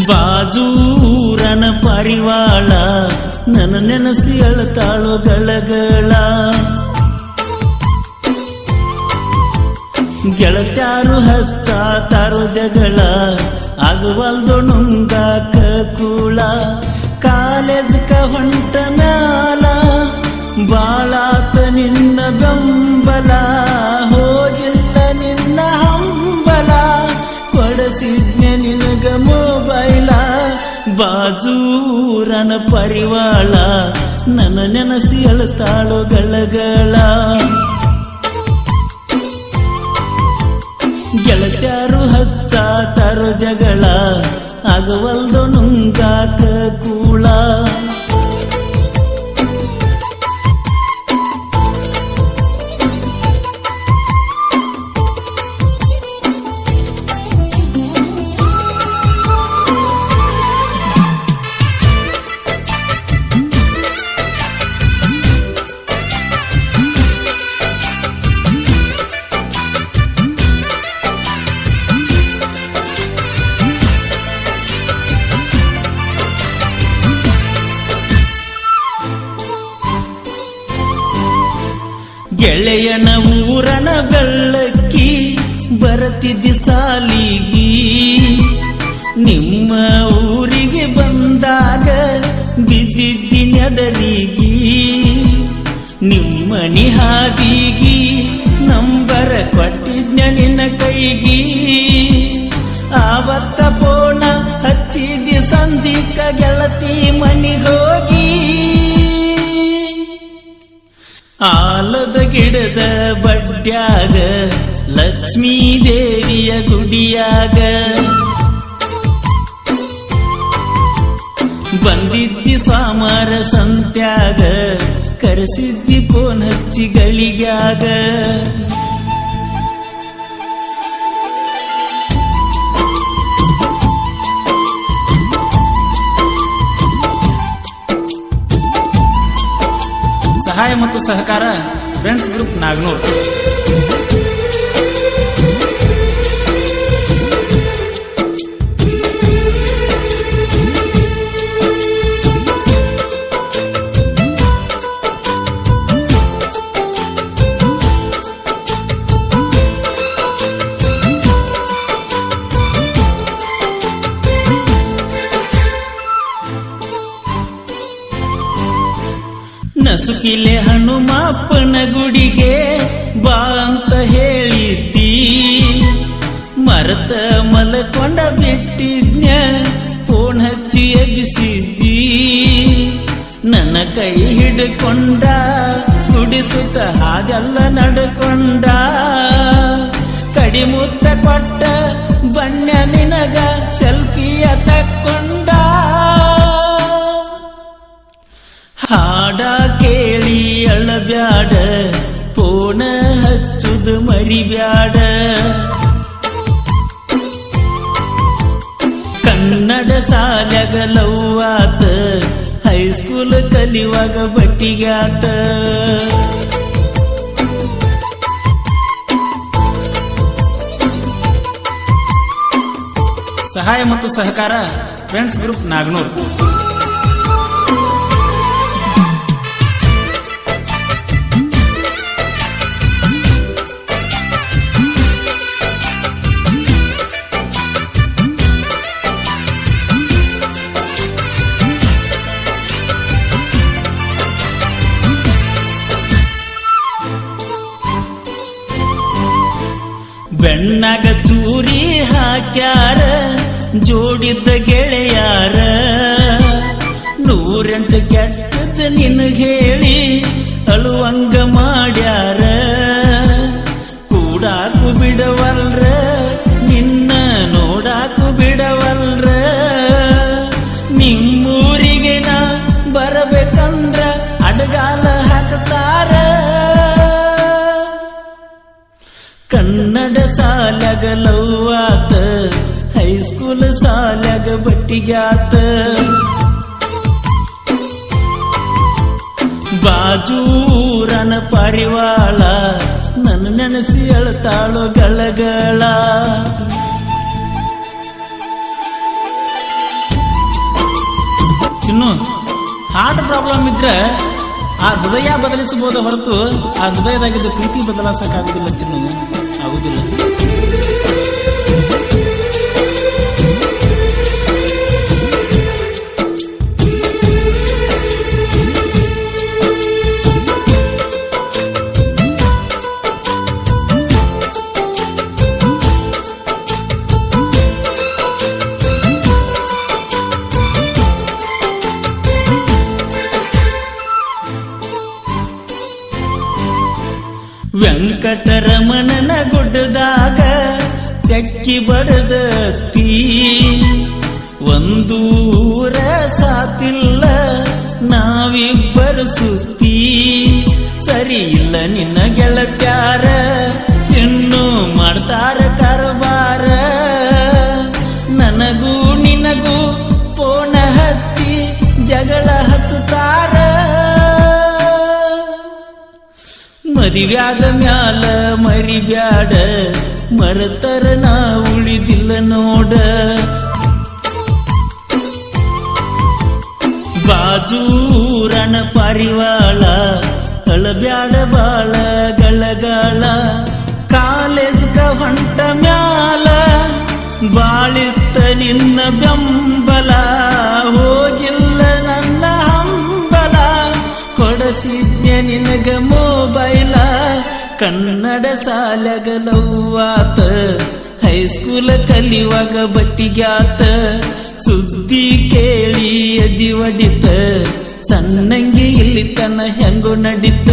ಬಾಜೂರನ ಪರಿವಾಳ ನನ್ನ ನೆನಸಿ ಅಳತಾಳು ಗಳಗಳ. ಗೆಳತ್ಯಾರು ಹಚ್ಚಾತಾರು ಜಗಳ ಆಗವಲ್ದು ನುಂಗಾಕ ಕೂಳ. ಕಾಲೇಜ್ಕ ಹೊಂಟ ಮ್ಯಾಲ ಬಾಳಾತ ನಿನ್ನ ಬೆಂಬಲ, ಹೋಗಿಲ್ಲ ನಿನ್ನ ಹಂಬಲ, ಕೊಡಸಿದ್ನೆ ನಿನಗ ಮೊಬೈಲ. ಬಾಜೂರನ ಪರಿವಾಳ ನನ್ನ ನೆನಸಿ ಅಳತಾಳು ಗಳಗಳ. ಗೆಳತ್ಯಾರು ಹಚ್ಚಾತಾರು ಜಗಳ ಆಗವಲ್ದು ನುಂಗಾಕ ಕೂಳ. ಗೆಳೆಯನ ಊರನ ಬೆಳ್ಳಕ್ಕಿ ಬರತಿದ್ದಿ ಸಾಲಿಗಿ. ನಿಮ್ಮ ಊರಿಗೆ ಬಂದಾಗ ಬಿದ್ದಿದ್ದಿ ನೆದರಿಗಿ. ನಿಮ್ಮನಿ ಹಾದಿಗಿ ನಂಬರ ಕೊಟ್ಟಿದ್ನ ನಿನ್ನ ಕೈಗಿ. ಆವತ್ತ ಪೋಣ ಹಚ್ಚಿದ್ದಿ ಸಂಜಿಕ ಗೆಳತಿ ಮನಿಗೋಗಿ. ಆಲದ ಗಿಡದ ಬಡ್ಡ್ಯಾಗ ಲಕ್ಷ್ಮೀ ದೇವಿಯ ಗುಡಿಯಾಗ ಬಂದಿದ್ದಿ ಸಾಮಾರ ಸಂತ್ಯಾಗ, ಕರೆಸಿದ್ದಿ ಫೋನ್ ಹಚ್ಚಿ ಗಳಿಗ್ಯಾಗ. ಸಹಾಯ ಮತ್ತು ಸಹಕಾರ ಫ್ರೆಂಡ್ಸ್ ಗ್ರೂಪ್ ನಾಗನೂರ್. ನಸುಕಿಲೆ ಹನುಮಪ್ಪನ ಗುಡಿಗೆ ಬಾ ಅಂತ ಹೇಳಿದ್ದಿ. ಮರತ ಮಲಕೊಂಡ ಬಿಟ್ಟಿದ್ನ ಫೋನ್ ಹಚ್ಚಿ ಎಬ್ಬಿಸಿದ್ದಿ. ನನ್ನ ಕೈ ಹಿಡ್ಕೊಂಡ ಕುಡಿಸುತ್ತ ಹಾಗೆಲ್ಲ ನಡ್ಕೊಂಡ. ಕಡಿಮುತ್ತ ಕೊಟ್ಟ ಬಣ್ಣ ನಿನಗ ಸೆಲ್ಫಿಯ ತಕ್ಕೊಂಡ. ಹಾಡ ಕೇಳಿ ಅಳಬ್ಯಾಡ, ಫೋನ ಹಚ್ಚುದು ಮರಿಬ್ಯಾಡ. ಕನ್ನಡ ಸಾಲ್ಯಾಗ ಲವ್ವಾತ, ಹೈಸ್ಕೂಲ್ ಕಲಿಯುವಾಗ ಬಟ್ಟಿಗ್ಯಾತ. ಸಹಾಯ ಮತ್ತು ಸಹಕಾರ ಫ್ರೆಂಡ್ಸ್ ಗ್ರೂಪ್ ನಾಗನೂರ್. ಬೆಣ್ಣಾಗ ಚೂರಿ ಹಾಕ್ಯಾರ ಜೋಡಿದ್ದ ಗೆಳೆಯಾರ. 108 ಕೆಟ್ಟದ ನಿನಗೆ ಹೇಳಿ ಅಳುವಂಗ ಮಾಡ್ಯಾರ. ಕೂಡಾಕು ಬಿಡವಲ್ರ, ನಿನ್ನ ನೋಡಾಕು ಬಿಡವಲ್ರ. ನಿಮ್ಮೂರಿಗೆ ನಾ ಬರಬೇಕಂದ್ರ ಅಡಗಾಲ ಹಾಕ್ತಾರ. ಕನ್ನಡ ಸಾಲ್ಯಾಗ ಲವ್ವಾತ, ಹೈಸ್ಕೂಲ್ ಸಾಲ್ಯಾಗ ಬಟ್ಟಿಗ್ಯಾತ. ಬಾಜೂರನ ಪರಿವಾಳ ನನ್ನ ನೆನಸಿ ಅಳತಾಳು ಗಳಗಳ. ಚಿನ್ನು, ಹಾರ್ಟ್ ಪ್ರಾಬ್ಲಮ್ ಇದ್ರೆ ಆ ಹೃದಯ ಬದಲಿಸಬಹುದು ಹೊರತು ಆ ಹೃದಯದಾಗಿದ್ದ ಪ್ರೀತಿ ಬದಲಾಯಿಸಕ್ಕಾಗುದಿಲ್ಲ ಚಿನ್ನು, ಆಗುದಿಲ್ಲ. ವೆಂಕಟರಮಣನ ಗುಡ್ಡದಾಗ ತೆಕ್ಕಿ ಬಡದತ್ತಿ, ಒಂದೂರ ಸಾತಿಲ್ಲ ನಾವಿಬ್ಬರು ಸುತ್ತಿ. ಸರಿ ಇಲ್ಲ ನಿನ್ನ ಗೆಳತ್ಯಾರ, ಚಿನ್ನು ಮಾಡ್ತಾರ ಕಾರವಾರ. ನನಗೂ ನಿನಗೂ ಫೋನ ಹಚ್ಚಿ ಜಗಳ ಹಚ್ಚುತ್ತಾರ. ಮದಿವ್ಯಾದ ಮ್ಯಾಲ ಮರಿಬ್ಯಾಡ, ಮರತರ ನಾ ಉಳಿದಿಲ್ಲ ನೋಡ. ಬಾಜೂರಣ ಪಾರಿವಾಳ ಅಳಬ್ಯಾಡ ಬಾಳ ಗಳಗಾಳ. ಕಾಲೇಜ್ಗ ಹೊಂಟ ಮ್ಯಾಲ ಬಾಳಿತ್ತ ನಿನ್ನ ಬೆಂಬಲ, ಹೋಗಿಲ್ಲ ನನ್ನ ಹಂಬಲ. ಕೊಡಸಿದ್ಯ ನಿನಗ ಮೊಬೈಲ, ಕನ್ನಡ ಸಾಲಗಲವ್ವಾತ. ಹೈಸ್ಕೂಲ ಕಲಿಯುವಾಗ ಬಟ್ಟಿಗ್ಯಾತ, ಸುದ್ದಿ ಕೇಳಿ ಎದಿ ಒಡಿತ. ಸಣ್ಣಂಗಿ ಇಲ್ಲಿ ತನ ಹೆಂಗು ನಡಿತ.